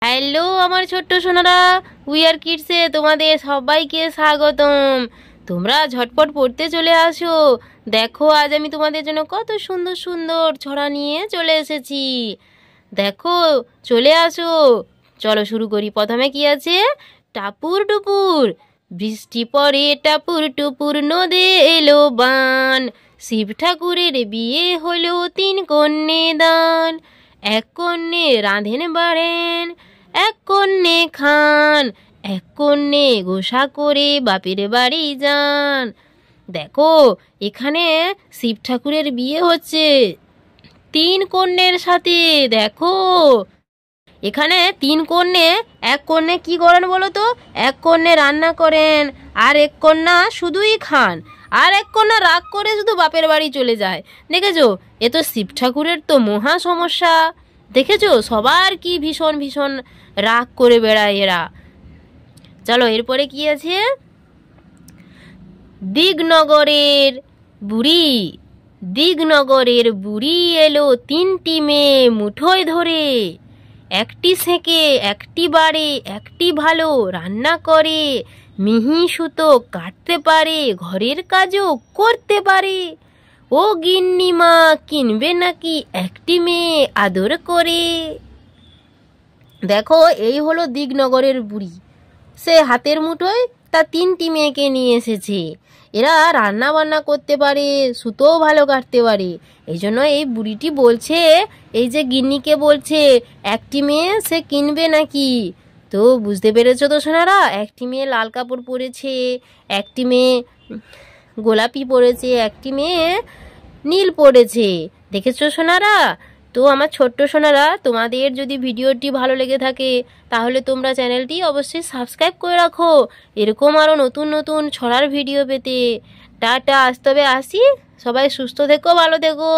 Hello আমার ছোট্ট Sonara, we are কিডসে তোমাদের সবাইকে স্বাগতম। তোমরা ঝটপট পড়তে চলে আসো। দেখো আজ আমি তোমাদের জন্য কত সুন্দর সুন্দর ছড়া নিয়ে চলে এসেছি। দেখো, চলে আসো। চলো শুরু করি। প্রথমে কি আছে? টাপুর টুপুর বৃষ্টি পড়ে, টাপুর টুপুর নদে এলো বান। শিব ঠাকুরের বিয়ে হলো, 3 কন্যে দান। এক কন্যে রাঁধেন বাড়েন, এক কন্যে খান, এক কন্যে গোসা করে বাপের বাড়ি যান। দেখো, এখানে শিব ঠাকুরের বিয়ে হচ্ছে 3 কন্যের সাথে। দেখো, এখানে 3 কন্যে। এক কন্যে কি করেন বলো তো? এক কন্যে রান্না করেন, আর এক কন্যা শুধুই খান, আর এক কন্যা রাগ করে শুধু বাপের বাড়ি চলে যায়। দেখেছো, এ তো শিব ঠাকুরের তো মহা সমস্যা। দেখেছো, সবার কি ভীষণ ভীষণ রাগ করে বেড়ায় এরা। চলো এরপরে কি আছে? দিগনগরের বুড়ি, দিগনগরের বুড়ি এলো 3টি মেয়ে মুঠোয় ধরে। একটি সেঁকে, একটি বাড়ে, একটি ভালো রান্না করে। মিহি সুতো কাটতে পারে, ঘরের কাজও করতে পারে। ও গিন্নিমা কিনবে নাকি একটি মেয়ে আদর করে? দেখো, এই হলো দিগনগরের বুড়ি। সে হাতের মুঠোয় তার 3টি মেয়েকে নিয়ে এসেছে। এরা রান্না বান্না করতে পারে, সুতোও ভালো কাটতে পারে। এই জন্য এই বুড়িটি বলছে, এই যে গিন্নিকে বলছে, একটি মেয়ে সে কিনবে নাকি। তো বুঝতে পেরেছো তো সোনারা? একটি মেয়ে লাল কাপড় পরেছে, একটি মেয়ে গোলাপি পরেছে, একটি মেয়ে নীল পড়েছে। দেখেছো সোনারা? তো আমার ছোট্ট সোনারা, তোমাদের যদি ভিডিওটি ভালো লেগে থাকে তাহলে তোমরা চ্যানেলটি অবশ্যই সাবস্ক্রাইব করে রাখো, এরকম আরও নতুন নতুন ছড়ার ভিডিও পেতে। টাটা, আজ তবে আসি। সবাই সুস্থ থেকো, ভালো থেকো।